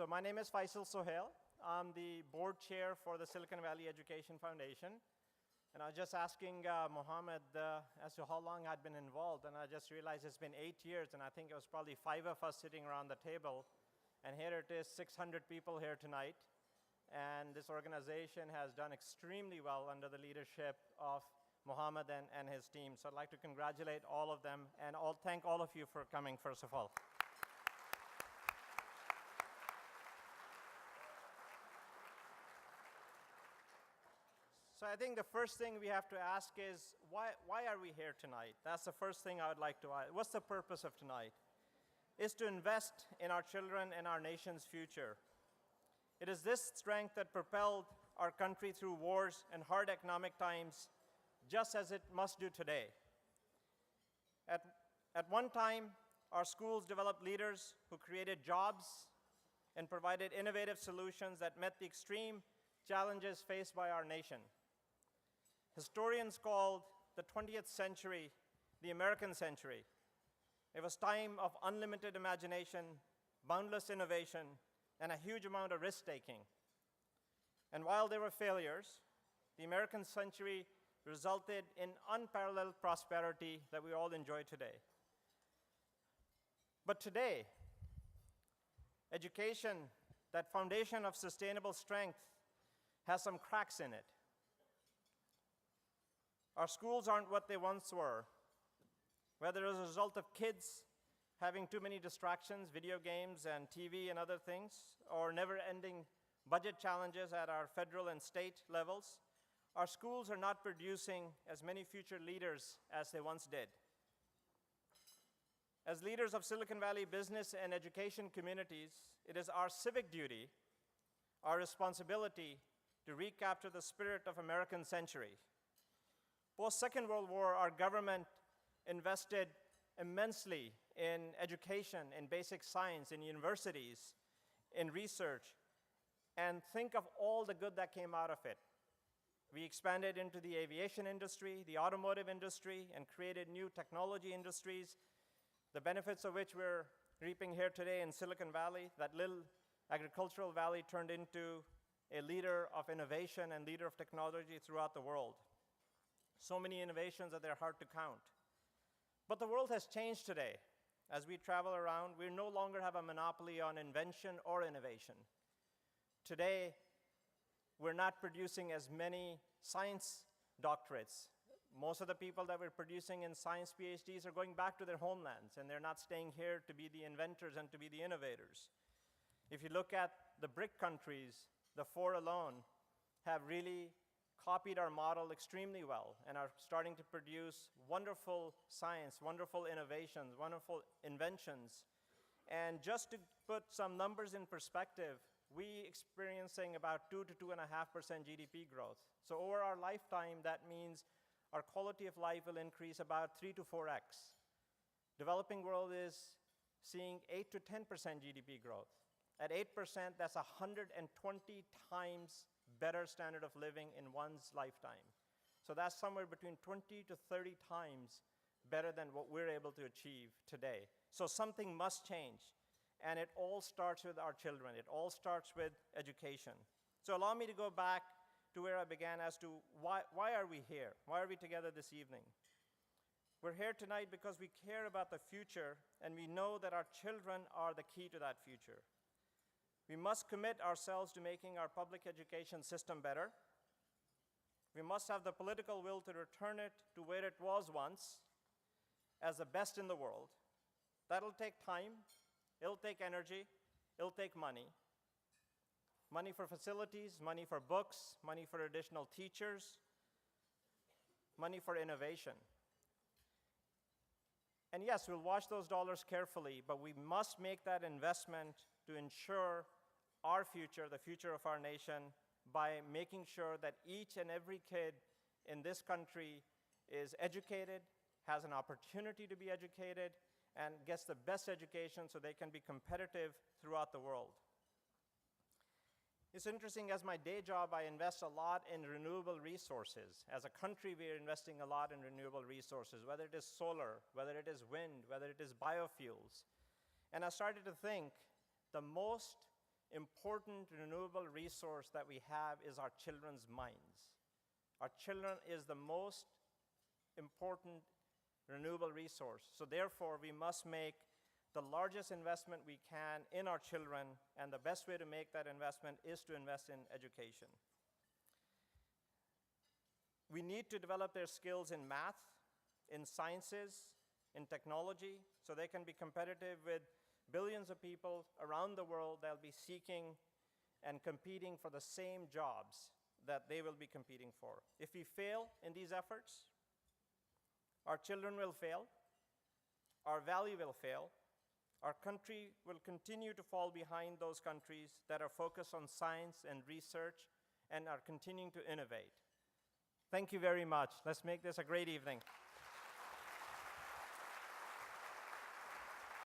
So my name is Faysal Sohail. I'm the board chair for the Silicon Valley Education Foundation. And I was just asking Mohammed as to how long I'd been involved, and I just realized it's been 8 years, and I think it was probably 5 of us sitting around the table. And here it is, 600 people here tonight. And this organization has done extremely well under the leadership of Mohammed and his team. So I'd like to congratulate all of them, and thank all of you for coming, first of all. So I think the first thing we have to ask is, why are we here tonight? That's the first thing I would like to ask. What's the purpose of tonight? It's to invest in our children and our nation's future. It is this strength that propelled our country through wars and hard economic times, just as it must do today. At one time, our schools developed leaders who created jobs and provided innovative solutions that met the extreme challenges faced by our nation. Historians called the 20th century the American century. It was a time of unlimited imagination, boundless innovation, and a huge amount of risk-taking. And while there were failures, the American century resulted in unparalleled prosperity that we all enjoy today. But today, education, that foundation of sustainable strength, has some cracks in it. Our schools aren't what they once were, whether as a result of kids having too many distractions, video games and TV and other things, or never-ending budget challenges at our federal and state levels. Our schools are not producing as many future leaders as they once did. As leaders of Silicon Valley business and education communities, it is our civic duty, our responsibility to recapture the spirit of American century. Post-Second World War, our government invested immensely in education, in basic science, in universities, in research, and think of all the good that came out of it. We expanded into the aviation industry, the automotive industry, and created new technology industries, the benefits of which we're reaping here today in Silicon Valley. That little agricultural valley turned into a leader of innovation and leader of technology throughout the world. So many innovations that they're hard to count. But the world has changed today. As we travel around, we no longer have a monopoly on invention or innovation. Today, we're not producing as many science doctorates. Most of the people that we're producing in science PhDs are going back to their homelands, and they're not staying here to be the inventors and to be the innovators. If you look at the BRIC countries, the 4 alone have really copied our model extremely well and are starting to produce wonderful science, wonderful innovations, wonderful inventions. And just to put some numbers in perspective, we experiencing about 2 to 2.5% GDP growth. So over our lifetime, that means our quality of life will increase about 3 to 4x. Developing world is seeing 8 to 10% GDP growth. At 8%, that's 120 times better standard of living in one's lifetime. So that's somewhere between 20 to 30 times better than what we're able to achieve today. So something must change. And it all starts with our children. It all starts with education. So allow me to go back to where I began as to why are we here? Why are we together this evening? We're here tonight because we care about the future, and we know that our children are the key to that future. We must commit ourselves to making our public education system better. We must have the political will to return it to where it was once, as the best in the world. That'll take time, it'll take energy, it'll take money. Money for facilities, money for books, money for additional teachers, money for innovation. And yes, we'll watch those dollars carefully, but we must make that investment to ensure our future, the future of our nation, by making sure that each and every kid in this country is educated, has an opportunity to be educated, and gets the best education so they can be competitive throughout the world. It's interesting, as my day job, I invest a lot in renewable resources. As a country, we are investing a lot in renewable resources, whether it is solar, whether it is wind, whether it is biofuels. And I started to think the most important renewable resource that we have is our children's minds. Our children is the most important renewable resource. So therefore, we must make the largest investment we can in our children, and the best way to make that investment is to invest in education. We need to develop their skills in math, in sciences, in technology, so they can be competitive with billions of people around the world that will be seeking and competing for the same jobs that they will be competing for. If we fail in these efforts, our children will fail, our valley will fail, our country will continue to fall behind those countries that are focused on science and research and are continuing to innovate. Thank you very much. Let's make this a great evening.